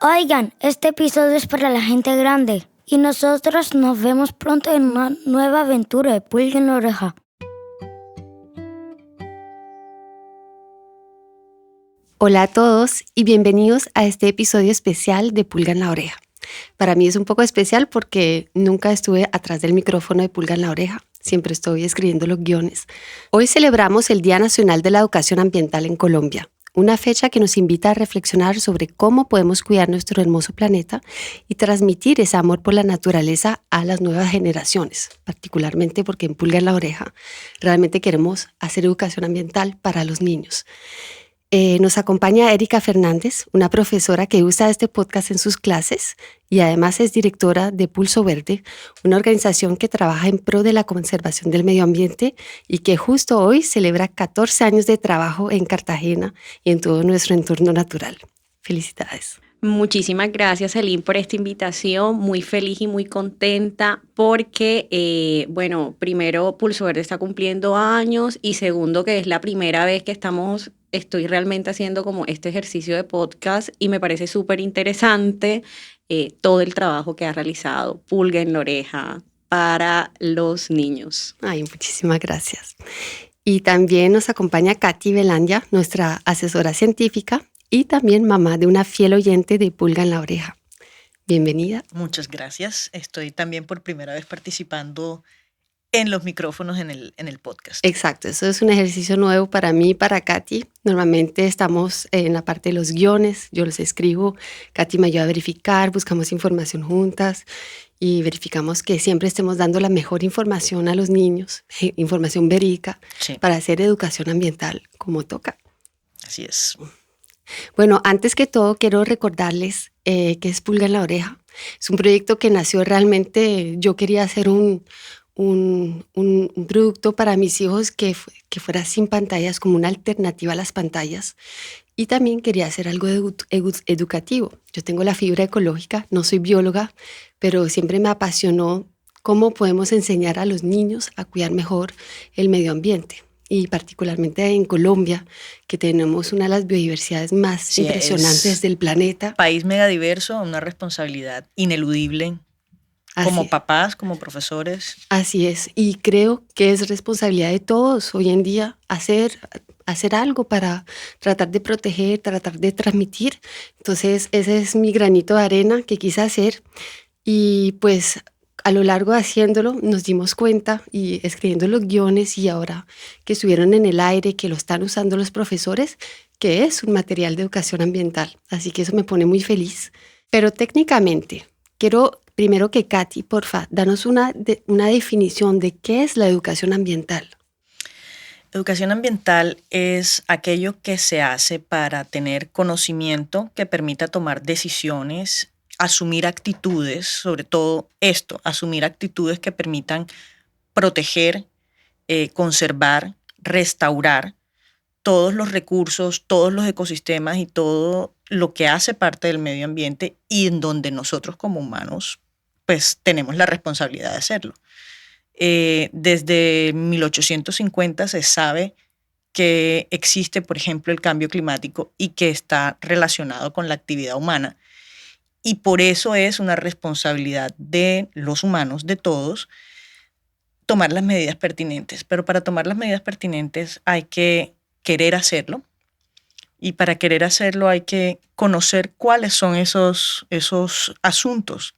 Oigan, este episodio es para la gente grande y nosotros nos vemos pronto en una nueva aventura de Pulga en la Oreja. Hola a todos y bienvenidos a este episodio especial de Pulga en la Oreja. Para mí es un poco especial porque nunca estuve atrás del micrófono de Pulga en la Oreja, siempre estoy escribiendo los guiones. Hoy celebramos el Día Nacional de la Educación Ambiental en Colombia, una fecha que nos invita a reflexionar sobre cómo podemos cuidar nuestro hermoso planeta y transmitir ese amor por la naturaleza a las nuevas generaciones, particularmente porque en Pulga en la Oreja realmente queremos hacer educación ambiental para los niños. Nos acompaña Erika Fernández, una profesora que usa este podcast en sus clases y además es directora de Pulso Verde, una organización que trabaja en pro de la conservación del medio ambiente y que justo hoy celebra 14 años de trabajo en Cartagena y en todo nuestro entorno natural. Felicidades. Muchísimas gracias, Elin, por esta invitación. Muy feliz y muy contenta porque, primero, Pulso Verde está cumpliendo años y segundo, que es la primera vez que estoy realmente haciendo como este ejercicio de podcast y me parece súper interesante todo el trabajo que ha realizado Pulga en la Oreja para los niños. Ay, muchísimas gracias. Y también nos acompaña Katy Belandia, nuestra asesora científica, y también mamá de una fiel oyente de Pulga en la Oreja. Bienvenida. Muchas gracias. Estoy también por primera vez participando en los micrófonos en el podcast. Exacto, eso es un ejercicio nuevo para mí y para Katy. Normalmente estamos en la parte de los guiones, yo los escribo, Katy me ayuda a verificar, buscamos información juntas y verificamos que siempre estemos dando la mejor información a los niños, información verídica, sí, para hacer educación ambiental como toca. Así es. Bueno, antes que todo quiero recordarles que es Pulga en la Oreja. Es un proyecto que nació realmente, yo quería hacer un producto para mis hijos que fuera sin pantallas, como una alternativa a las pantallas. Y también quería hacer algo educativo. Yo tengo la fibra ecológica, no soy bióloga, pero siempre me apasionó cómo podemos enseñar a los niños a cuidar mejor el medio ambiente. Y particularmente en Colombia, que tenemos una de las biodiversidades más impresionantes del planeta. País megadiverso, una responsabilidad ineludible. Como papás, como profesores. Así es, y creo que es responsabilidad de todos hoy en día hacer algo para tratar de proteger, tratar de transmitir. Entonces ese es mi granito de arena que quise hacer y pues a lo largo de haciéndolo nos dimos cuenta y escribiendo los guiones y ahora que estuvieron en el aire, que lo están usando los profesores, que es un material de educación ambiental. Así que eso me pone muy feliz. Pero técnicamente quiero primero que Katy, porfa, danos una definición de qué es la educación ambiental. Educación ambiental es aquello que se hace para tener conocimiento que permita tomar decisiones, asumir actitudes, sobre todo asumir actitudes que permitan proteger, conservar, restaurar todos los recursos, todos los ecosistemas y todo lo que hace parte del medio ambiente y en donde nosotros como humanos pues tenemos la responsabilidad de hacerlo. Desde 1850 se sabe que existe, por ejemplo, el cambio climático y que está relacionado con la actividad humana. Y por eso es una responsabilidad de los humanos, de todos, tomar las medidas pertinentes. Pero para tomar las medidas pertinentes hay que querer hacerlo. Y para querer hacerlo hay que conocer cuáles son esos asuntos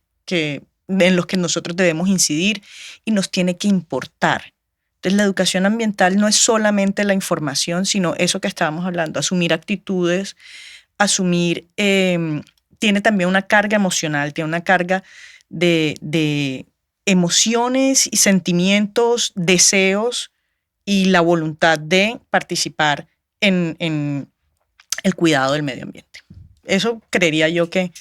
en los que nosotros debemos incidir y nos tiene que importar. Entonces la educación ambiental no es solamente la información, sino eso que estábamos hablando, asumir actitudes, tiene también una carga emocional, tiene una carga de emociones y sentimientos, deseos y la voluntad de participar en el cuidado del medio ambiente. Eso creería yo que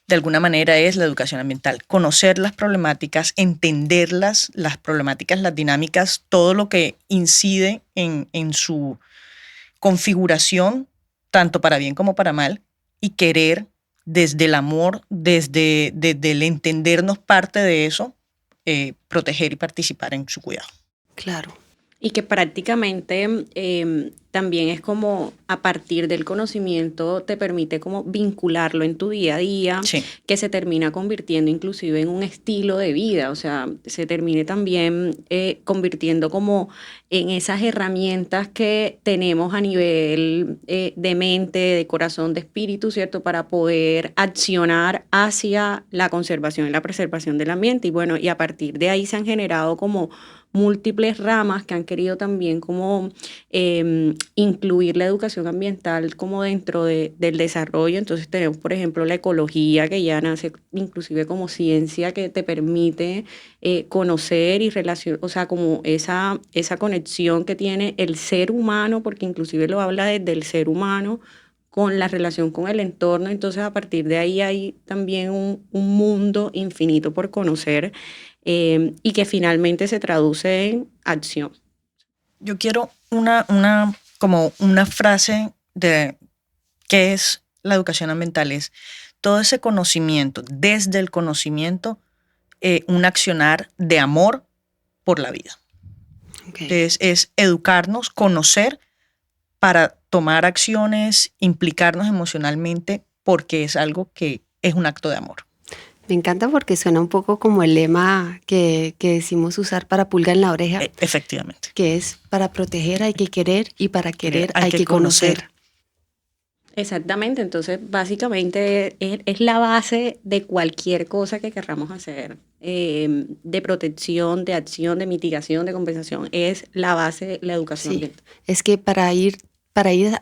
de alguna manera es la educación ambiental. Conocer las problemáticas, entenderlas, las problemáticas, las dinámicas, todo lo que incide en su configuración, tanto para bien como para mal, y querer desde el amor, desde el entendernos parte de eso, proteger y participar en su cuidado. Claro. Y que prácticamente también es como a partir del conocimiento te permite como vincularlo en tu día a día, Sí. que se termina convirtiendo inclusive en un estilo de vida, o sea, se termine también convirtiendo como en esas herramientas que tenemos a nivel de mente, de corazón, de espíritu, ¿cierto? Para poder accionar hacia la conservación y la preservación del ambiente. Y bueno, y a partir de ahí se han generado como múltiples ramas que han querido también como incluir la educación ambiental como dentro del desarrollo. Entonces tenemos, por ejemplo, la ecología, que ya nace inclusive como ciencia que te permite conocer y relacionar, o sea, como esa conexión que tiene el ser humano, porque inclusive lo habla desde el ser humano, con la relación con el entorno. Entonces a partir de ahí hay también un mundo infinito por conocer y que finalmente se traduce en acción. Yo quiero como una frase de qué es la educación ambiental. Es todo ese conocimiento, desde el conocimiento, un accionar de amor por la vida. Okay. Entonces es educarnos, conocer para tomar acciones, implicarnos emocionalmente, porque es algo que es un acto de amor. Me encanta porque suena un poco como el lema que decimos usar para Pulga en la Oreja. Efectivamente. Que es para proteger hay que querer y para querer hay que conocer. Exactamente, entonces básicamente es la base de cualquier cosa que querramos hacer, de protección, de acción, de mitigación, de compensación, es la base, la educación. Sí, es que para ir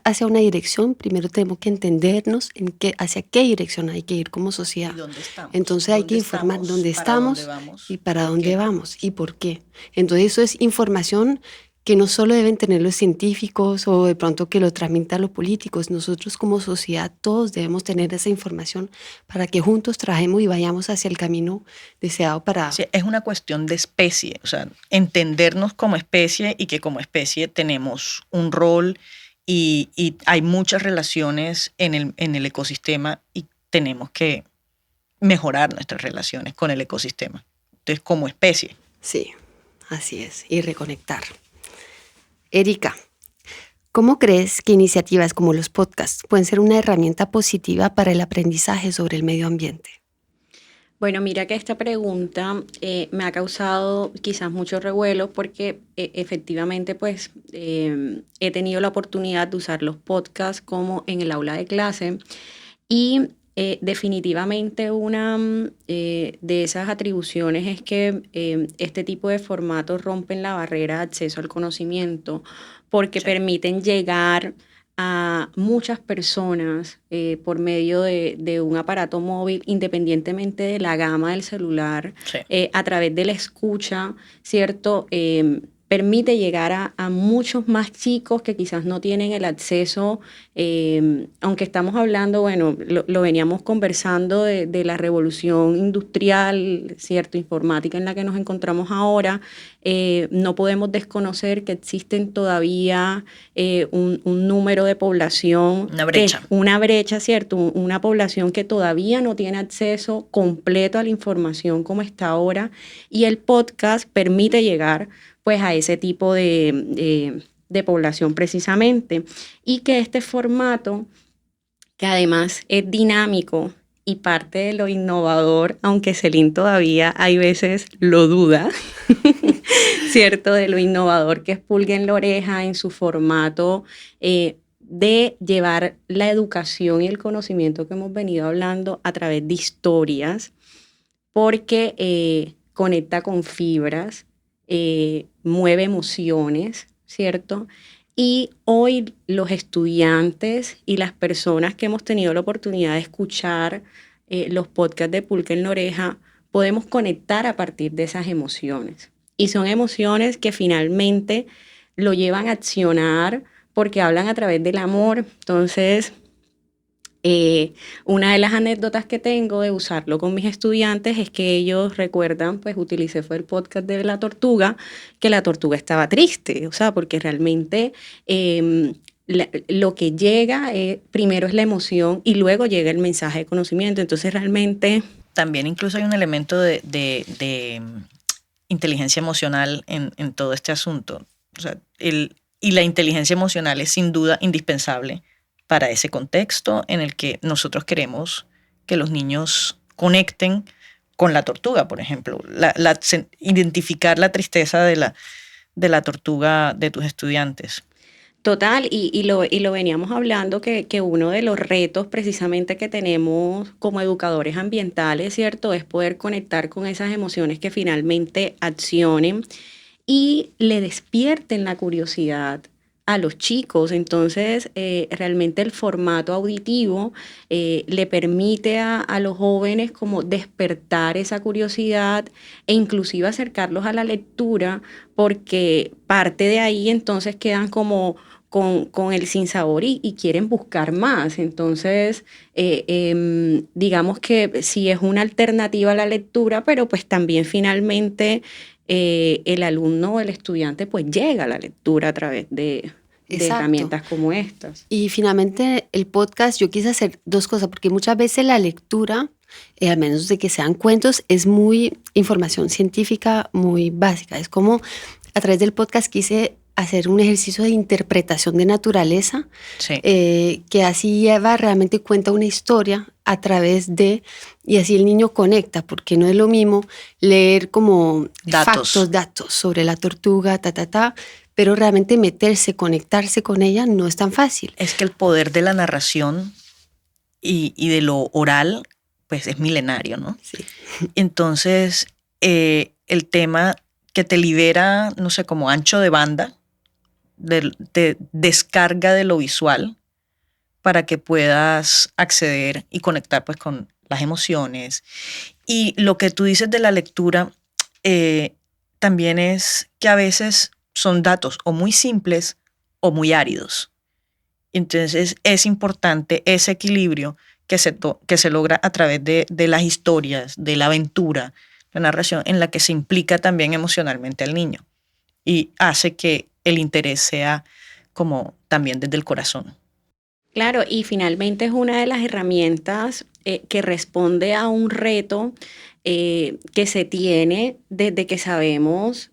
hacia una dirección, primero tenemos que entendernos hacia qué dirección hay que ir como sociedad. ¿Y dónde estamos? Entonces hay que informar dónde estamos y para dónde vamos y por qué. Entonces eso es información que no solo deben tener los científicos o de pronto que lo transmitan los políticos. Nosotros como sociedad todos debemos tener esa información para que juntos trabajemos y vayamos hacia el camino deseado para... Sí, es una cuestión de especie, o sea, entendernos como especie y que como especie tenemos un rol y hay muchas relaciones en el ecosistema y tenemos que mejorar nuestras relaciones con el ecosistema. Entonces, como especie. Sí, así es, y reconectar. Erika, ¿cómo crees que iniciativas como los podcasts pueden ser una herramienta positiva para el aprendizaje sobre el medio ambiente? Bueno, mira que esta pregunta me ha causado quizás mucho revuelo porque efectivamente pues he tenido la oportunidad de usar los podcasts como en el aula de clase y definitivamente una de esas atribuciones es que este tipo de formatos rompen la barrera de acceso al conocimiento porque permiten llegar a muchas personas por medio de un aparato móvil, independientemente de la gama del celular, a través de la escucha, ¿cierto? Permite llegar a muchos más chicos que quizás no tienen el acceso, aunque estamos hablando, bueno, lo veníamos conversando de la revolución industrial, ¿cierto? Informática en la que nos encontramos ahora, no podemos desconocer que existen todavía un número de población, una brecha, ¿cierto? Una población que todavía no tiene acceso completo a la información como está ahora, y el podcast permite llegar pues a ese tipo de población precisamente. Y que este formato, que además es dinámico y parte de lo innovador, aunque Celine todavía hay veces lo duda, ¿cierto? De lo innovador que es Pulga en la Oreja en su formato de llevar la educación y el conocimiento que hemos venido hablando a través de historias, porque conecta con fibras, mueve emociones, ¿cierto? Y hoy los estudiantes y las personas que hemos tenido la oportunidad de escuchar los podcasts de Pulga en la Oreja, podemos conectar a partir de esas emociones. Y son emociones que finalmente lo llevan a accionar porque hablan a través del amor. Entonces, una de las anécdotas que tengo de usarlo con mis estudiantes es que ellos recuerdan, pues utilicé fue el podcast de la tortuga, que la tortuga estaba triste, o sea, porque realmente lo que llega primero es la emoción y luego llega el mensaje de conocimiento. Entonces realmente... También incluso hay un elemento de inteligencia emocional en todo este asunto. O sea, y la inteligencia emocional es sin duda indispensable para ese contexto en el que nosotros queremos que los niños conecten con la tortuga, por ejemplo. Identificar la tristeza de la tortuga de tus estudiantes. Total, y lo veníamos hablando que uno de los retos precisamente que tenemos como educadores ambientales, ¿cierto? Es poder conectar con esas emociones que finalmente accionen y le despierten la curiosidad a los chicos. Entonces, realmente el formato auditivo le permite a los jóvenes como despertar esa curiosidad e inclusive acercarlos a la lectura, porque parte de ahí entonces quedan como con el sinsabor y quieren buscar más. Entonces, digamos que sí es una alternativa a la lectura, pero pues también finalmente el alumno o el estudiante pues llega a la lectura a través de herramientas como estas. Y finalmente el podcast, yo quise hacer dos cosas, porque muchas veces la lectura, al menos de que sean cuentos, es muy información científica muy básica. Es como a través del podcast quise hacer un ejercicio de interpretación de naturaleza, Sí. Que así lleva, realmente cuenta una historia a través de, y así el niño conecta, porque no es lo mismo leer como datos sobre la tortuga, pero realmente meterse, conectarse con ella no es tan fácil. Es que el poder de la narración y de lo oral, pues es milenario, ¿no? Sí. Entonces, el tema que te libera, no sé, como ancho de banda, de descarga de lo visual para que puedas acceder y conectar pues con las emociones. Y lo que tú dices de la lectura también es que a veces son datos o muy simples o muy áridos. Entonces es importante ese equilibrio que se logra a través de las historias, de la aventura, la narración, en la que se implica también emocionalmente al niño y hace que el interés sea como también desde el corazón. Claro, y finalmente es una de las herramientas que responde a un reto que se tiene desde que sabemos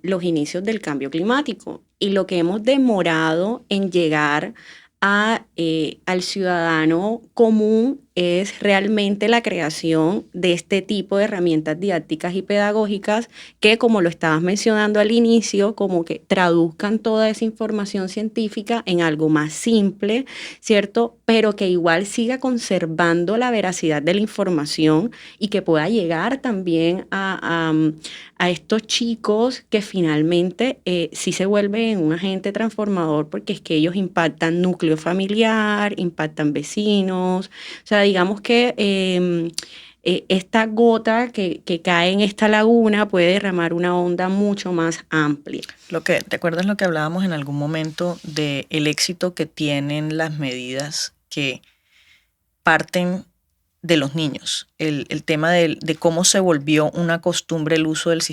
los inicios del cambio climático y lo que hemos demorado en llegar al ciudadano común es realmente la creación de este tipo de herramientas didácticas y pedagógicas que, como lo estabas mencionando al inicio, como que traduzcan toda esa información científica en algo más simple, ¿cierto? Pero que igual siga conservando la veracidad de la información y que pueda llegar también a estos chicos que finalmente sí se vuelven un agente transformador, porque es que ellos impactan núcleo familiar, impactan vecinos, o sea, digamos que esta gota que cae en esta laguna puede derramar una onda mucho más amplia. ¿Te acuerdas lo que hablábamos en algún momento del éxito que tienen las medidas que parten de los niños? El tema de cómo se volvió una costumbre el uso del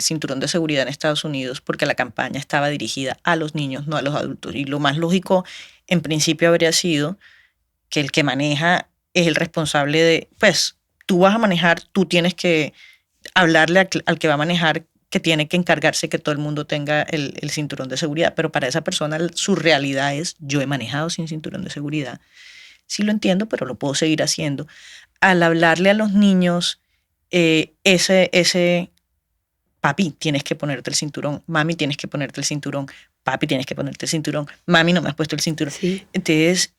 cinturón de seguridad en Estados Unidos, porque la campaña estaba dirigida a los niños, no a los adultos. Y lo más lógico, en principio, habría sido que el que maneja es el responsable de, pues, tú vas a manejar, tú tienes que hablarle al que va a manejar, que tiene que encargarse que todo el mundo tenga el cinturón de seguridad. Pero para esa persona su realidad es, yo he manejado sin cinturón de seguridad. Sí lo entiendo, pero lo puedo seguir haciendo. Al hablarle a los niños, ese papi, tienes que ponerte el cinturón, mami, tienes que ponerte el cinturón, papi, tienes que ponerte el cinturón, mami, no me has puesto el cinturón. Sí. Entonces,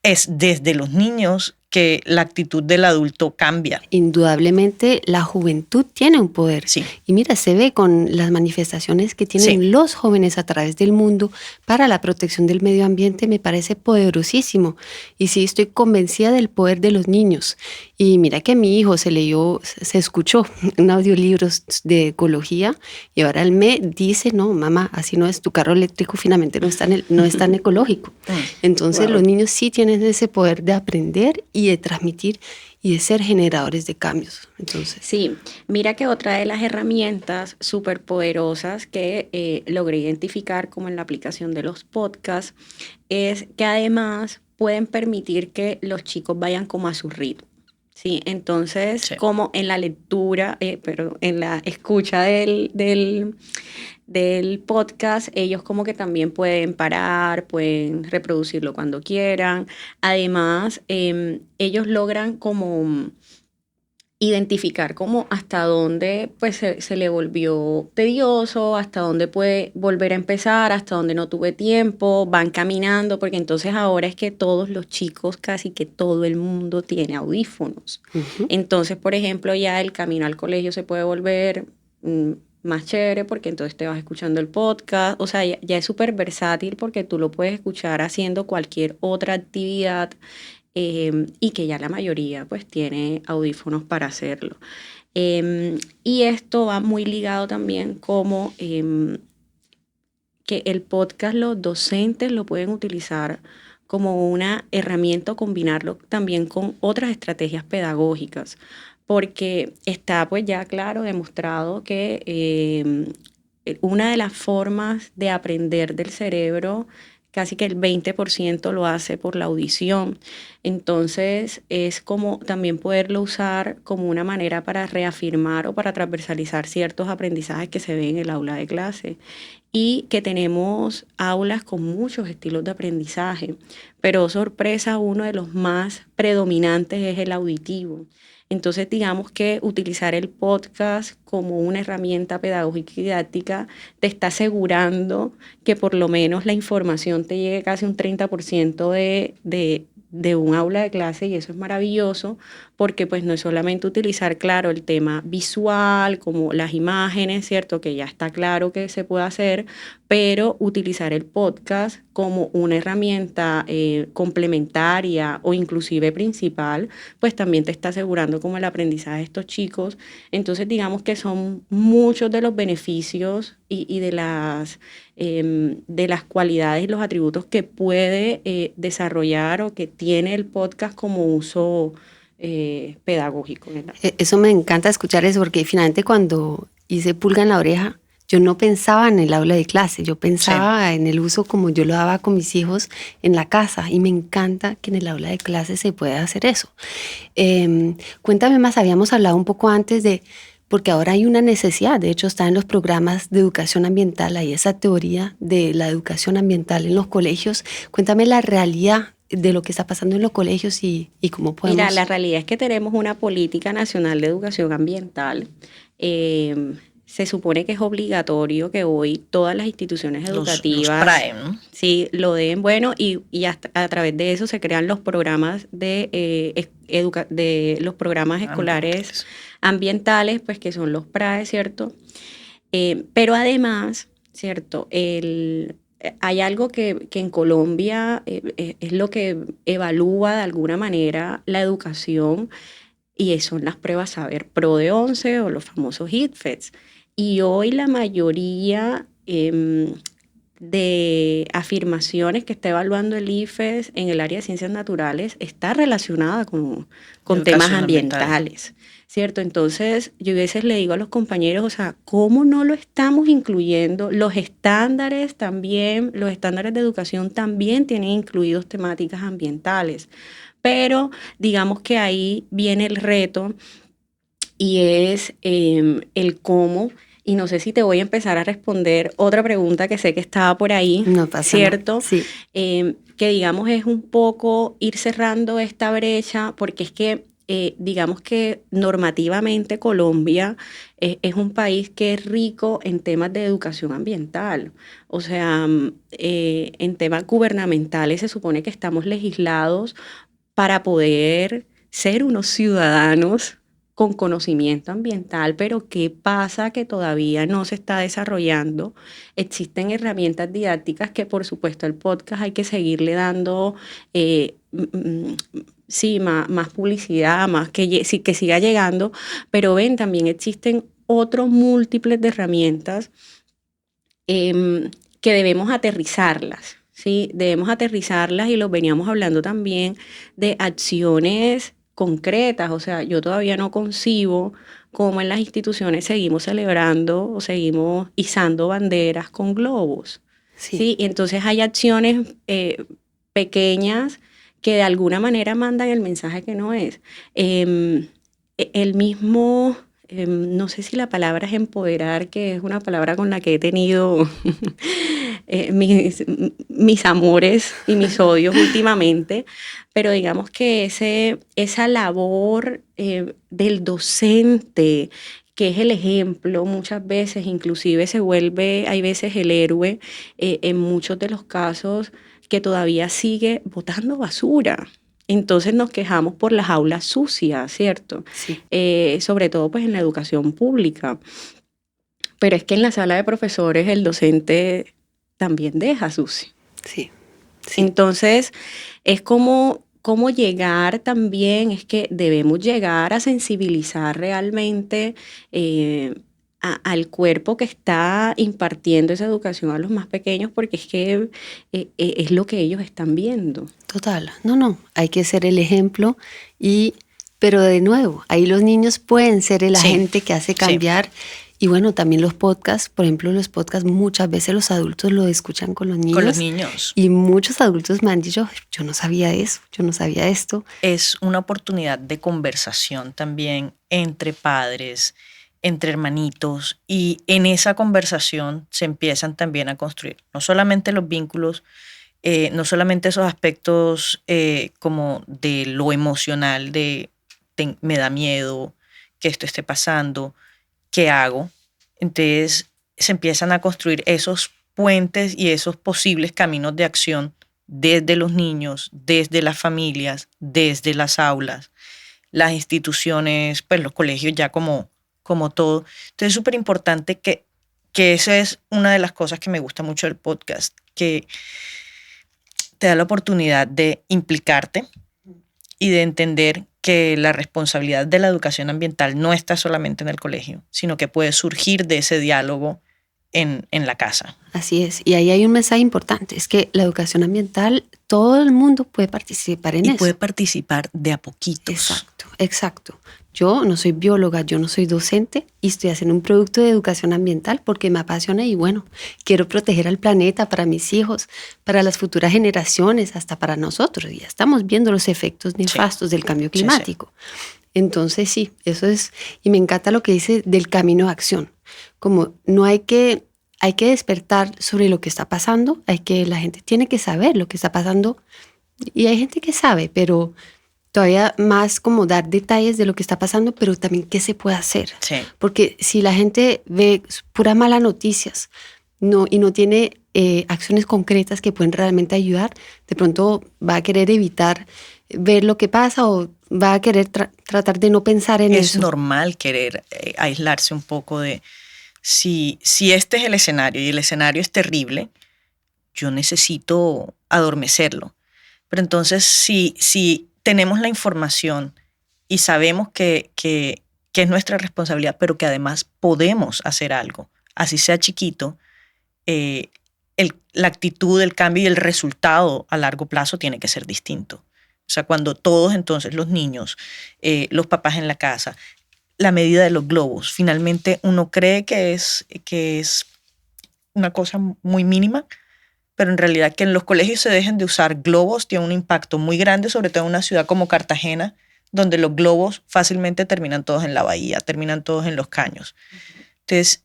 es desde los niños que la actitud del adulto cambia. Indudablemente la juventud tiene un poder. Sí. Y mira, se ve con las manifestaciones que tienen los jóvenes a través del mundo para la protección del medio ambiente, me parece poderosísimo. Y sí, estoy convencida del poder de los niños. Y mira que mi hijo se escuchó un audiolibro de ecología y ahora él me dice, no, mamá, así no es, tu carro eléctrico finalmente no es tan ecológico. Entonces los niños sí tienen ese poder de aprender y de transmitir y de ser generadores de cambios. Entonces, sí, mira que otra de las herramientas súper poderosas que logré identificar como en la aplicación de los podcasts es que además pueden permitir que los chicos vayan como a su ritmo. Sí, entonces como en la lectura, pero en la escucha del del podcast, ellos como que también pueden parar, pueden reproducirlo cuando quieran. Además, ellos logran como identificar como hasta dónde pues se le volvió tedioso, hasta dónde puede volver a empezar, hasta dónde no tuve tiempo, van caminando, porque entonces ahora es que todos los chicos, casi que todo el mundo tiene audífonos. Entonces, por ejemplo, ya el camino al colegio se puede volver más chévere porque entonces te vas escuchando el podcast, o sea, ya es súper versátil porque tú lo puedes escuchar haciendo cualquier otra actividad. Y que ya la mayoría pues tiene audífonos para hacerlo. Y esto va muy ligado también como que el podcast los docentes lo pueden utilizar como una herramienta o combinarlo también con otras estrategias pedagógicas, porque está pues ya claro, demostrado que una de las formas de aprender del cerebro casi que el 20% lo hace por la audición. Entonces es como también poderlo usar como una manera para reafirmar o para transversalizar ciertos aprendizajes que se ven en el aula de clase. Y que tenemos aulas con muchos estilos de aprendizaje, pero sorpresa, uno de los más predominantes es el auditivo. Entonces, digamos que utilizar el podcast como una herramienta pedagógica y didáctica te está asegurando que por lo menos la información te llegue casi un 30% de un aula de clase, y eso es maravilloso porque pues no es solamente utilizar, claro, el tema visual, como las imágenes, ¿cierto? Que ya está claro que se puede hacer, pero utilizar el podcast como una herramienta complementaria o inclusive principal, pues también te está asegurando como el aprendizaje de estos chicos. Entonces digamos que son muchos de los beneficios y de las cualidades y los atributos que puede desarrollar o que tiene el podcast como uso pedagógico, ¿verdad? Eso me encanta escuchar eso, porque finalmente cuando hice Pulga en la Oreja, yo no pensaba en el aula de clase, yo pensaba en el uso como yo lo daba con mis hijos en la casa, y me encanta que en el aula de clase se pueda hacer eso. Cuéntame más, habíamos hablado un poco antes de, porque ahora hay una necesidad, de hecho está en los programas de educación ambiental, hay esa teoría de la educación ambiental en los colegios. Cuéntame la realidad de lo que está pasando en los colegios y cómo podemos... Mira, la realidad es que tenemos una política nacional de educación ambiental. Se supone que es obligatorio que hoy todas las instituciones educativas los PRAE, ¿no? Sí, lo den, bueno, y hasta a través de eso se crean los programas de los programas escolares ambientales, pues que son los PRAE, ¿cierto? Pero además, ¿cierto? Hay algo que en Colombia es lo que evalúa de alguna manera la educación, y son las pruebas Saber Pro de 11 o los famosos HITFES. Y hoy la mayoría de afirmaciones que está evaluando el IFES en el área de ciencias naturales está relacionada con temas ambientales, ¿cierto? Entonces, yo a veces le digo a los compañeros, o sea, ¿cómo no lo estamos incluyendo? Los estándares también, los estándares de educación también tienen incluidos temáticas ambientales, pero digamos que ahí viene el reto, y es el cómo, y no sé si te voy a empezar a responder otra pregunta que sé que estaba por ahí, no pasa ¿cierto? nada. Sí. Que digamos es un poco ir cerrando esta brecha, porque es que digamos que normativamente Colombia es un país que es rico en temas de educación ambiental. O sea, en temas gubernamentales se supone que estamos legislados para poder ser unos ciudadanos con conocimiento ambiental, pero ¿qué pasa? Que todavía no se está desarrollando. Existen herramientas didácticas que, por supuesto, el podcast hay que seguirle dando sí, más publicidad, más que siga llegando, pero ven, también existen otros múltiples de herramientas que debemos aterrizarlas, ¿sí? Debemos aterrizarlas, y lo veníamos hablando también de acciones concretas. O sea, yo todavía no concibo cómo en las instituciones seguimos celebrando o seguimos izando banderas con globos. Sí. Y entonces hay acciones pequeñas que de alguna manera mandan el mensaje que no es. El mismo no sé si la palabra es empoderar, que es una palabra con la que he tenido mis amores y mis odios últimamente, pero digamos que esa labor del docente, que es el ejemplo, muchas veces inclusive se vuelve, hay veces el héroe, en muchos de los casos que todavía sigue botando basura. Entonces nos quejamos por las aulas sucias, ¿cierto? Sí, Sobre todo pues en la educación pública. Pero es que en la sala de profesores el docente también deja sucio. sí, sí. Entonces es como llegar también, es que debemos llegar a sensibilizar realmente al cuerpo que está impartiendo esa educación a los más pequeños, porque es que es lo que ellos están viendo. Total, no, hay que ser el ejemplo pero de nuevo, ahí los niños pueden ser el Sí, agente que hace cambiar. Y bueno, también los podcasts, por ejemplo, los podcasts muchas veces los adultos lo escuchan con los niños. con los niños. Y muchos adultos me han dicho, yo no sabía eso, yo no sabía esto. Es una oportunidad de conversación también entre padres, entre hermanitos, y en esa conversación se empiezan también a construir no solamente los vínculos, no solamente esos aspectos como de lo emocional, me da miedo que esto esté pasando, ¿qué hago? Entonces se empiezan a construir esos puentes y esos posibles caminos de acción desde los niños, desde las familias, desde las aulas, las instituciones, pues los colegios ya como todo. Entonces es súper importante que esa es una de las cosas que me gusta mucho del podcast, que te da la oportunidad de implicarte y de entender que la responsabilidad de la educación ambiental no está solamente en el colegio, sino que puede surgir de ese diálogo en la casa. Así es. Y ahí hay un mensaje importante, es que la educación ambiental, todo el mundo puede participar en eso. Y puede participar de a poquitos. Exacto, exacto. Yo no soy bióloga, yo no soy docente y estoy haciendo un producto de educación ambiental porque me apasiona y bueno, quiero proteger al planeta para mis hijos, para las futuras generaciones, hasta para nosotros. Ya estamos viendo los efectos nefastos del cambio climático. Sí. Entonces sí, eso es, y me encanta lo que dice del camino de acción. Como no hay que despertar sobre lo que está pasando, la gente tiene que saber lo que está pasando y hay gente que sabe, pero todavía más como dar detalles de lo que está pasando, pero también qué se puede hacer. Sí. Porque si la gente ve puras malas noticias y no tiene acciones concretas que pueden realmente ayudar, de pronto va a querer evitar ver lo que pasa o va a querer tratar de no pensar en eso. Es normal querer aislarse un poco de si este es el escenario y el escenario es terrible, yo necesito adormecerlo. Pero entonces si tenemos la información y sabemos que es nuestra responsabilidad, pero que además podemos hacer algo, así sea chiquito, la actitud, el cambio y el resultado a largo plazo tiene que ser distinto. O sea, cuando todos entonces, los niños, los papás en la casa, la medida de los globos, finalmente uno cree que es una cosa muy mínima, pero en realidad que en los colegios se dejen de usar globos tiene un impacto muy grande, sobre todo en una ciudad como Cartagena, donde los globos fácilmente terminan todos en la bahía, terminan todos en los caños. Entonces,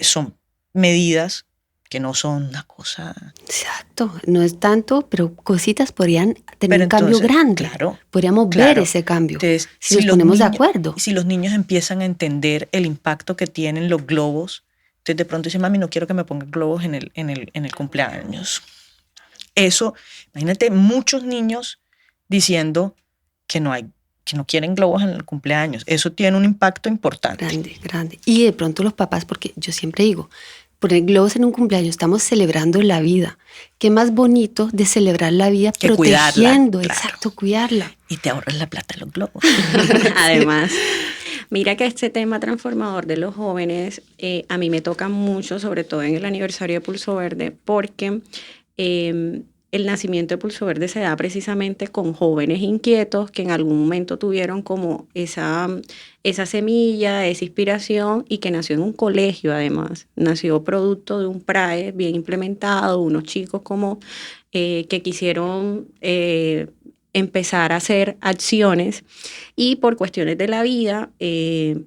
son medidas que no son una cosa... Exacto, no es tanto, pero cositas podrían tener un cambio grande. Claro, podríamos ver ese cambio, entonces, si nos ponemos de acuerdo. Si los niños empiezan a entender el impacto que tienen los globos, entonces de pronto dicen, mami, no quiero que me pongan globos en el cumpleaños. Eso, imagínate muchos niños diciendo que no quieren globos en el cumpleaños. Eso tiene un impacto importante. Grande. Y de pronto los papás, porque yo siempre digo, poner globos en un cumpleaños, estamos celebrando la vida. Qué más bonito de celebrar la vida que protegiendo, cuidarla, exacto, cuidarla. Y te ahorras la plata de los globos. Además, mira que este tema transformador de los jóvenes a mí me toca mucho, sobre todo en el aniversario de Pulso Verde, porque el nacimiento de Pulso Verde se da precisamente con jóvenes inquietos que en algún momento tuvieron como esa semilla, esa inspiración y que nació en un colegio además. Nació producto de un PRAE bien implementado, unos chicos como que quisieron empezar a hacer acciones y por cuestiones de la vida,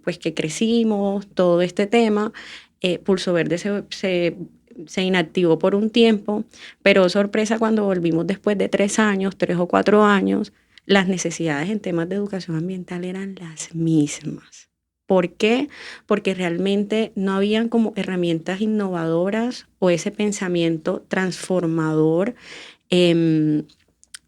pues que crecimos, todo este tema, Pulso Verde se inactivó por un tiempo, pero sorpresa cuando volvimos después de 3 o 4 años, las necesidades en temas de educación ambiental eran las mismas. ¿Por qué? Porque realmente no habían como herramientas innovadoras o ese pensamiento transformador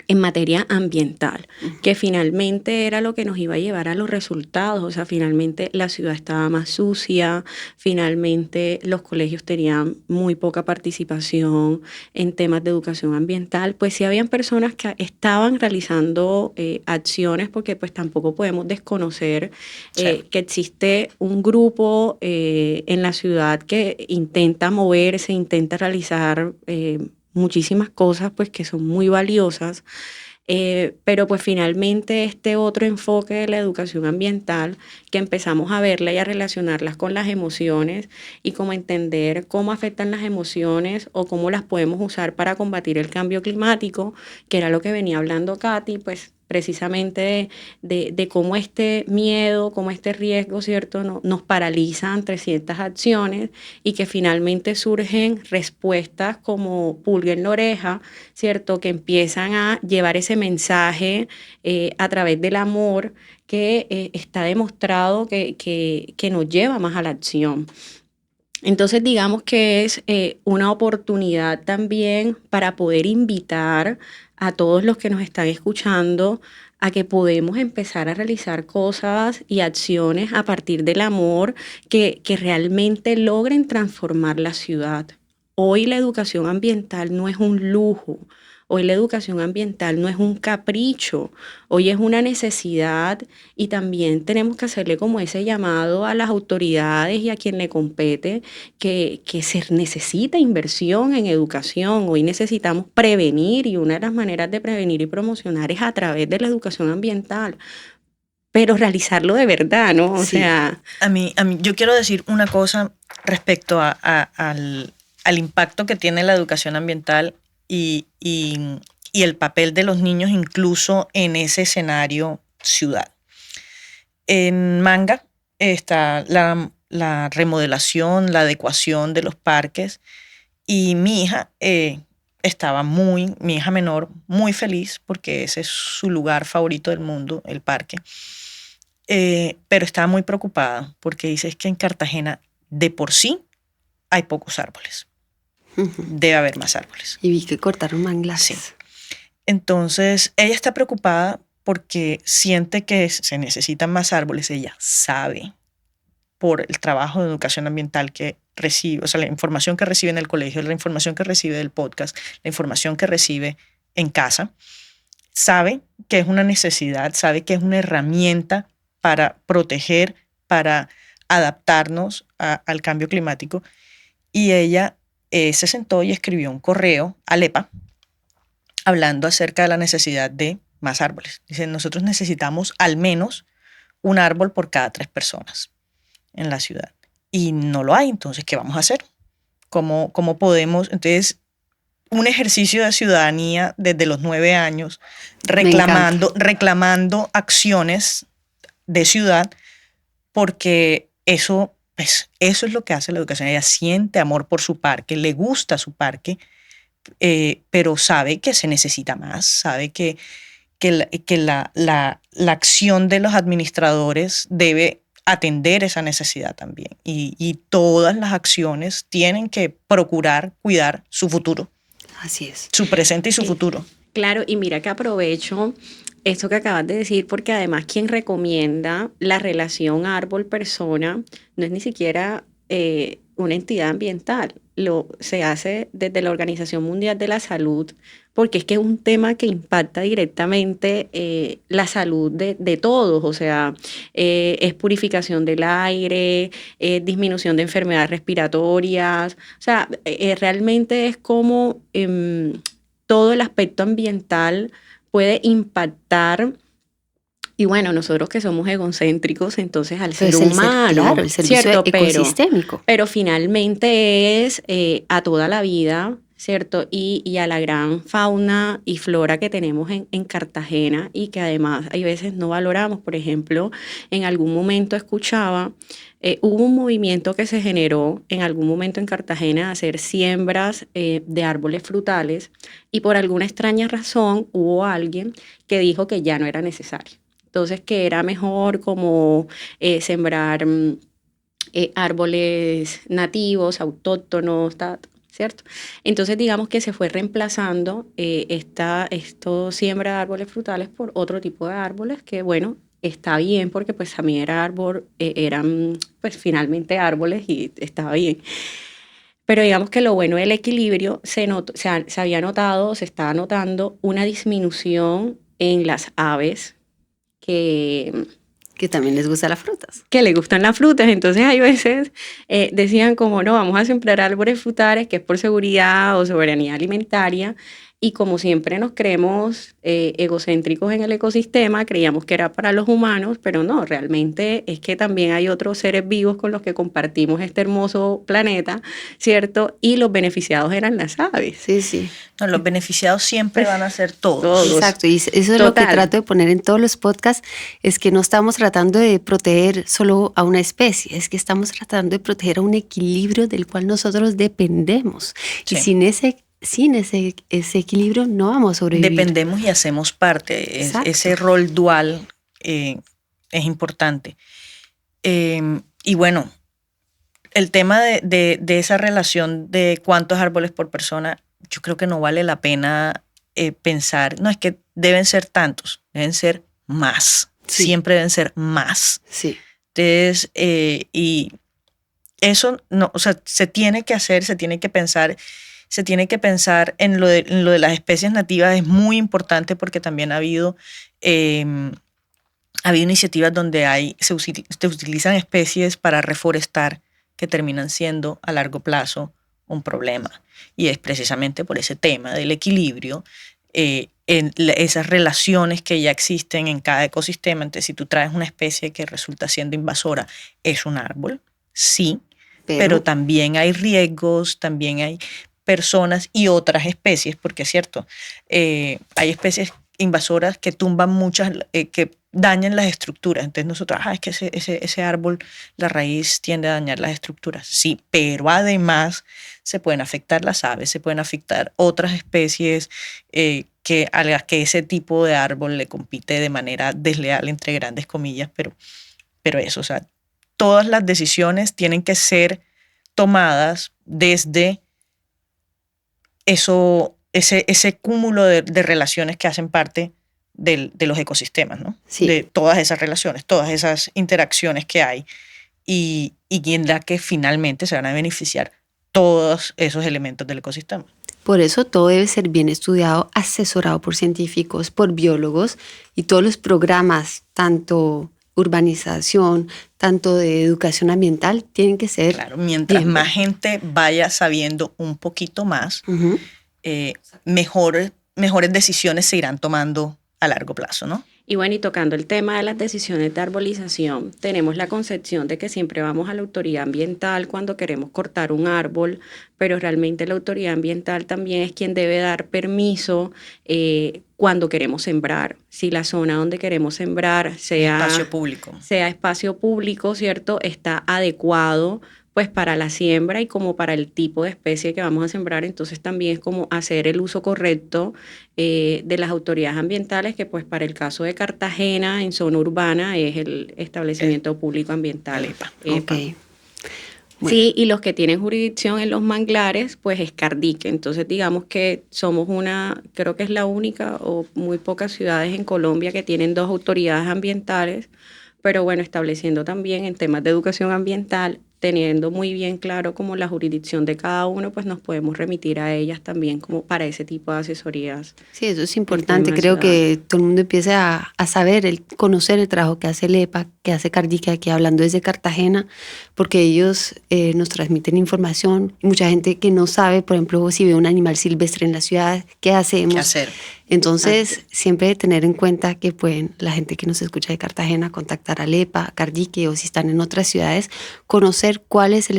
en materia ambiental, que finalmente era lo que nos iba a llevar a los resultados. O sea, finalmente la ciudad estaba más sucia, finalmente los colegios tenían muy poca participación en temas de educación ambiental. Pues sí habían personas que estaban realizando acciones, porque pues tampoco podemos desconocer que existe un grupo en la ciudad que intenta moverse, intenta realizar muchísimas cosas pues que son muy valiosas, pero pues finalmente este otro enfoque de la educación ambiental, que empezamos a verla y a relacionarlas con las emociones y como entender cómo afectan las emociones o cómo las podemos usar para combatir el cambio climático, que era lo que venía hablando Katy, pues precisamente de cómo este miedo, cómo este riesgo, ¿cierto?, nos paraliza ante ciertas acciones y que finalmente surgen respuestas como pulga en la oreja, ¿cierto?, que empiezan a llevar ese mensaje a través del amor que está demostrado que nos lleva más a la acción. Entonces, digamos que es una oportunidad también para poder invitar a todos los que nos están escuchando a que podemos empezar a realizar cosas y acciones a partir del amor que realmente logren transformar la ciudad. Hoy la educación ambiental no es un lujo. Hoy la educación ambiental no es un capricho, hoy es una necesidad y también tenemos que hacerle como ese llamado a las autoridades y a quien le compete que se necesita inversión en educación. Hoy necesitamos prevenir y una de las maneras de prevenir y promocionar es a través de la educación ambiental, pero realizarlo de verdad, ¿no? O sea... A mí, yo quiero decir una cosa respecto al impacto que tiene la educación ambiental y el papel de los niños incluso en ese escenario ciudad. En Manga está la remodelación, la adecuación de los parques y mi hija mi hija menor, muy feliz porque ese es su lugar favorito del mundo, el parque. Pero estaba muy preocupada porque dice es que en Cartagena de por sí hay pocos árboles. Debe haber más árboles. Y vi que cortaron manglares. Sí. Entonces, ella está preocupada porque siente que se necesitan más árboles. Ella sabe por el trabajo de educación ambiental que recibe, o sea, la información que recibe en el colegio, la información que recibe del podcast, la información que recibe en casa, sabe que es una necesidad, sabe que es una herramienta para proteger, para adaptarnos al cambio climático. Y ella se sentó y escribió un correo al EPA hablando acerca de la necesidad de más árboles. Dice, nosotros necesitamos al menos un árbol por cada 3 personas en la ciudad. Y no lo hay, entonces, ¿qué vamos a hacer? ¿Cómo podemos? Entonces, un ejercicio de ciudadanía desde los 9 años, reclamando acciones de ciudad, porque eso es lo que hace la educación. Ella siente amor por su parque, le gusta su parque, pero sabe que se necesita más, sabe que la acción de los administradores debe atender esa necesidad también. Y todas las acciones tienen que procurar cuidar su futuro. Así es. Su presente y su futuro. Claro, y mira que aprovecho esto que acabas de decir, porque además quien recomienda la relación árbol-persona no es ni siquiera una entidad ambiental, se hace desde la Organización Mundial de la Salud, porque es que es un tema que impacta directamente la salud de todos, o sea, es purificación del aire, disminución de enfermedades respiratorias, o sea, realmente es como todo el aspecto ambiental puede impactar. Y bueno, nosotros que somos egocéntricos, entonces al ser humano, claro, el servicio ¿cierto? ecosistémico. Pero finalmente es a toda la vida, ¿cierto? Y a la gran fauna y flora que tenemos en Cartagena y que además hay veces no valoramos. Por ejemplo, en algún momento escuchaba, hubo un movimiento que se generó en algún momento en Cartagena de hacer siembras de árboles frutales y por alguna extraña razón hubo alguien que dijo que ya no era necesario. Entonces, que era mejor como sembrar árboles nativos, autóctonos, ¿cierto? Entonces, digamos que se fue reemplazando esto siembra de árboles frutales por otro tipo de árboles que, bueno, está bien porque pues también eran pues finalmente árboles y estaba bien. Pero digamos que lo bueno del equilibrio se había notado, se estaba notando una disminución en las aves que también les gustan las frutas. Que le gustan las frutas. Entonces hay veces decían como no, vamos a sembrar árboles frutales que es por seguridad o soberanía alimentaria. Y como siempre nos creemos egocéntricos en el ecosistema, creíamos que era para los humanos, pero no, realmente es que también hay otros seres vivos con los que compartimos este hermoso planeta, ¿cierto? Y los beneficiados eran las aves. Sí, sí. No, los beneficiados siempre van a ser todos. Exacto, y eso es lo que trato de poner en todos los podcasts, es que no estamos tratando de proteger solo a una especie, es que estamos tratando de proteger a un equilibrio del cual nosotros dependemos. Sí. Y sin ese equilibrio no vamos a sobrevivir. Dependemos y hacemos parte. Ese rol dual es importante. Y bueno, el tema de esa relación de cuántos árboles por persona, yo creo que no vale la pena pensar, no, es que deben ser tantos, deben ser más. Sí. Siempre deben ser más. Sí. Entonces, y eso no, o sea, se tiene que hacer, se tiene que pensar en lo de las especies nativas. Es muy importante porque también ha habido iniciativas donde se utilizan especies para reforestar que terminan siendo a largo plazo un problema. Y es precisamente por ese tema del equilibrio, esas relaciones que ya existen en cada ecosistema. Entonces, si tú traes una especie que resulta siendo invasora, es un árbol, sí, pero también hay riesgos, también hay personas y otras especies, porque es cierto, hay especies invasoras que tumban muchas, que dañan las estructuras. Entonces nosotros, es que ese árbol, la raíz tiende a dañar las estructuras. Sí, pero además se pueden afectar las aves, se pueden afectar otras especies a las que ese tipo de árbol le compite de manera desleal, entre grandes comillas, pero eso, o sea, todas las decisiones tienen que ser tomadas desde ese cúmulo de relaciones que hacen parte de los ecosistemas, ¿no? Sí. De todas esas relaciones, todas esas interacciones que hay y en la que finalmente se van a beneficiar todos esos elementos del ecosistema. Por eso todo debe ser bien estudiado, asesorado por científicos, por biólogos, y todos los programas, tanto urbanización, tanto de educación ambiental, tienen que ser... Claro, mientras más gente vaya sabiendo un poquito más, mejores decisiones se irán tomando a largo plazo, ¿no? Y bueno, y tocando el tema de las decisiones de arbolización, tenemos la concepción de que siempre vamos a la autoridad ambiental cuando queremos cortar un árbol, pero realmente la autoridad ambiental también es quien debe dar permiso cuando queremos sembrar. Si la zona donde queremos sembrar sea espacio público, ¿cierto? Está adecuado pues para la siembra y como para el tipo de especie que vamos a sembrar. Entonces también es como hacer el uso correcto de las autoridades ambientales, que pues para el caso de Cartagena en zona urbana es el establecimiento público ambiental. EPA. Okay. Bueno. Sí, y los que tienen jurisdicción en los manglares, pues es Cardique. Entonces digamos que somos creo que es la única o muy pocas ciudades en Colombia que tienen 2 autoridades ambientales, pero bueno, estableciendo también en temas de educación ambiental, teniendo muy bien claro como la jurisdicción de cada uno, pues nos podemos remitir a ellas también como para ese tipo de asesorías. Sí, eso es importante. Creo que todo el mundo empiece a saber, conocer el trabajo que hace el EPA, que hace Cardique, aquí hablando desde Cartagena, porque ellos nos transmiten información. Mucha gente que no sabe, por ejemplo, si ve un animal silvestre en la ciudad, ¿qué hacemos? ¿Qué hacer? Entonces, siempre tener en cuenta que pueden la gente que nos escucha de Cartagena contactar a Lepa, Cardique, o si están en otras ciudades, conocer cuál es el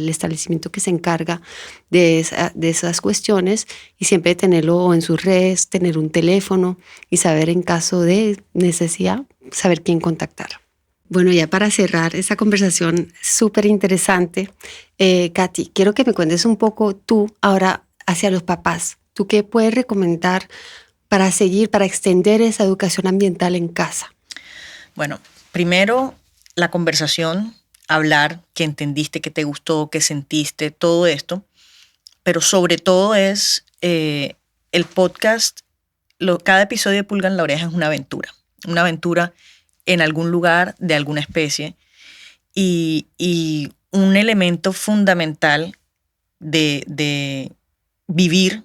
establecimiento que se encarga de esas cuestiones, y siempre tenerlo en sus redes, tener un teléfono y saber en caso de necesidad, saber quién contactar. Bueno, ya para cerrar esta conversación súper interesante, Katy, quiero que me cuentes un poco tú ahora hacia los papás. ¿Tú qué puedes recomendar para extender esa educación ambiental en casa? Bueno, primero la conversación, hablar, que entendiste, que te gustó, que sentiste, todo esto. Pero sobre todo es el podcast, cada episodio de Pulga en la Oreja es una aventura en algún lugar de alguna especie, y un elemento fundamental de vivir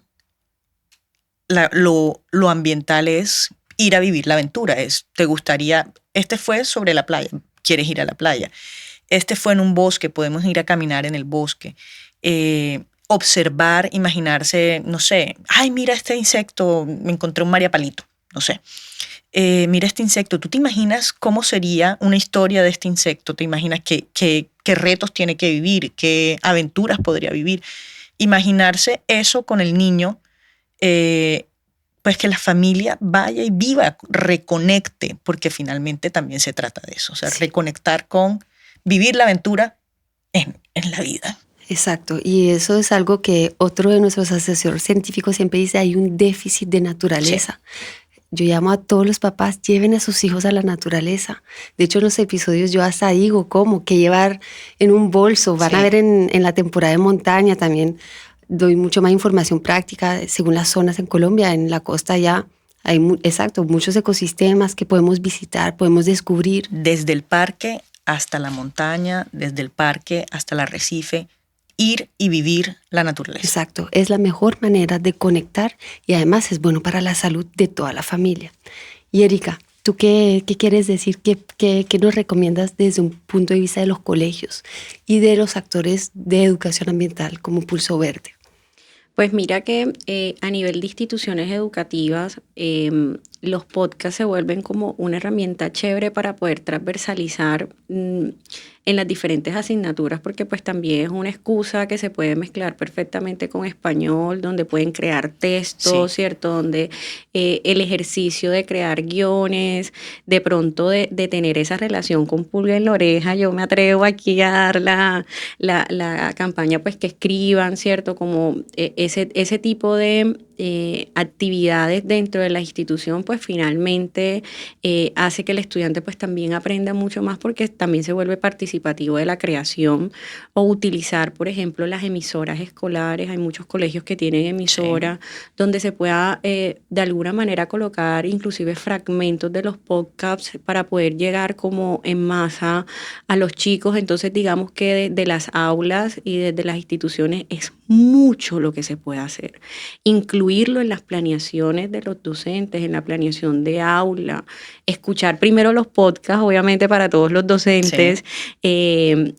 lo ambiental es ir a vivir la aventura. Te gustaría, este fue sobre la playa, quieres ir a la playa. Este fue en un bosque, podemos ir a caminar en el bosque. Observar, imaginarse, no sé, ay, mira este insecto, me encontré un mariapalito, no sé. Mira este insecto, ¿tú te imaginas cómo sería una historia de este insecto? ¿Te imaginas qué retos tiene que vivir, qué aventuras podría vivir? Imaginarse eso con el niño, pues que la familia vaya y viva, reconecte, porque finalmente también se trata de eso, o sea, reconectar con vivir la aventura en la vida. Exacto, y eso es algo que otro de nuestros asesores científicos siempre dice: hay un déficit de naturaleza. Sí. Yo llamo a todos los papás, lleven a sus hijos a la naturaleza. De hecho, en los episodios yo hasta digo cómo, que llevar en un bolso. Van a ver en la temporada de montaña también doy mucho más información práctica según las zonas en Colombia. En la costa ya hay, muchos ecosistemas que podemos visitar, podemos descubrir. Desde el parque hasta la montaña, desde el parque hasta el arrecife, ir y vivir la naturaleza. Exacto, es la mejor manera de conectar y además es bueno para la salud de toda la familia. Y Erika, ¿tú qué quieres decir? ¿Qué nos recomiendas desde un punto de vista de los colegios y de los actores de educación ambiental como Pulso Verde? Pues mira que a nivel de instituciones educativas, los podcasts se vuelven como una herramienta chévere para poder transversalizar en las diferentes asignaturas, porque pues también es una excusa que se puede mezclar perfectamente con español, donde pueden crear textos, sí, ¿cierto? Donde el ejercicio de crear guiones, de pronto de tener esa relación con Pulga en la Oreja, yo me atrevo aquí a dar la campaña, pues que escriban, ¿cierto? Como ese tipo de actividades dentro de la institución, pues finalmente hace que el estudiante pues también aprenda mucho más, porque también se vuelve participativo de la creación, o utilizar, por ejemplo, las emisoras escolares. Hay muchos colegios que tienen emisoras, sí, donde se pueda de alguna manera colocar inclusive fragmentos de los podcasts para poder llegar como en masa a los chicos. Entonces digamos que de las aulas y desde las instituciones es mucho lo que se puede hacer. Incluirlo en las planeaciones de los docentes, en la planeación de aula, escuchar primero los podcasts, obviamente para todos los docentes, sí,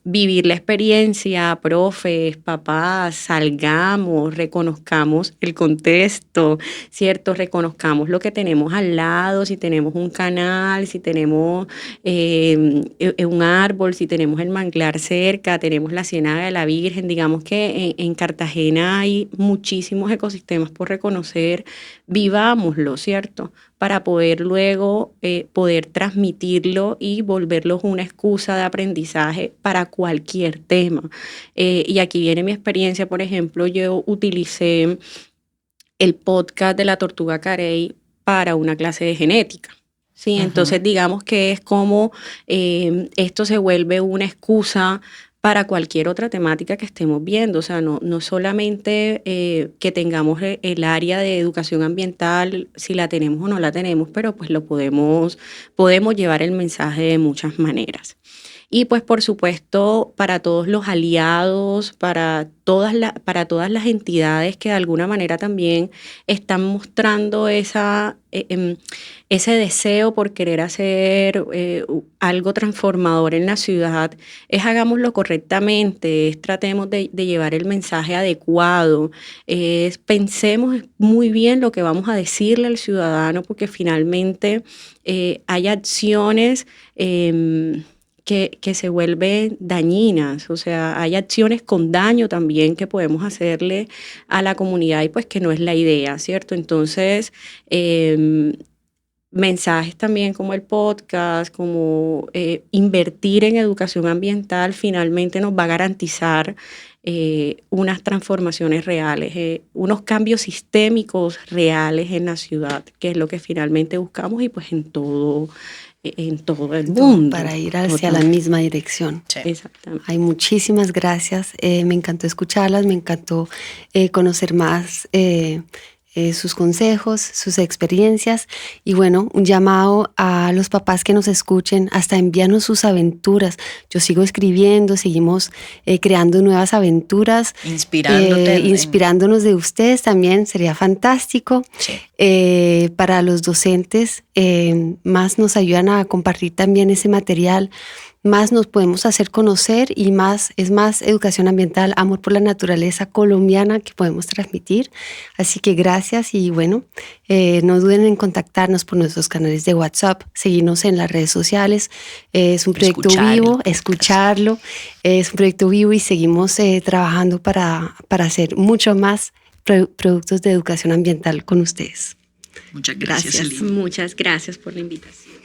vivir la experiencia, profes, papás, salgamos, reconozcamos el contexto, ¿cierto? Reconozcamos lo que tenemos al lado, si tenemos un canal, si tenemos un árbol, si tenemos el manglar cerca, tenemos la Ciénaga de la Virgen. Digamos que en Cartagena hay muchísimos ecosistemas por reconocer, vivámoslo, ¿cierto? Para poder luego poder transmitirlo y volverlos una excusa de aprendizaje para cualquier tema. Y aquí viene mi experiencia. Por ejemplo, yo utilicé el podcast de la tortuga carey para una clase de genética. Sí, entonces digamos que es como esto se vuelve una excusa para cualquier otra temática que estemos viendo. O sea, no solamente que tengamos el área de educación ambiental, si la tenemos o no la tenemos, pero pues podemos llevar el mensaje de muchas maneras. Y pues por supuesto para todos los aliados, para todas las entidades que de alguna manera también están mostrando ese deseo por querer hacer algo transformador en la ciudad, es hagámoslo correctamente, es tratemos de llevar el mensaje adecuado, pensemos muy bien lo que vamos a decirle al ciudadano, porque finalmente hay acciones que se vuelven dañinas, o sea, hay acciones con daño también que podemos hacerle a la comunidad y pues que no es la idea, ¿cierto? Entonces, mensajes también como el podcast, como invertir en educación ambiental finalmente nos va a garantizar unas transformaciones reales, unos cambios sistémicos reales en la ciudad, que es lo que finalmente buscamos y pues en todo el mundo. Para ir hacia la misma dirección. Sí. Exactamente. Ay, muchísimas gracias. Me encantó escucharlas, me encantó conocer más sus consejos, sus experiencias y bueno, un llamado a los papás que nos escuchen, hasta envíanos sus aventuras. Yo sigo escribiendo, seguimos creando nuevas aventuras. Inspirándonos de ustedes también, sería fantástico. Sí. Para los docentes, más nos ayudan a compartir también ese material, más nos podemos hacer conocer y es más educación ambiental, amor por la naturaleza colombiana que podemos transmitir. Así que gracias y bueno, no duden en contactarnos por nuestros canales de WhatsApp, seguirnos en las redes sociales. Es un proyecto vivo, escucharlo. Es un proyecto vivo y seguimos trabajando para hacer mucho más productos de educación ambiental con ustedes. Muchas gracias, Celine. Muchas gracias por la invitación.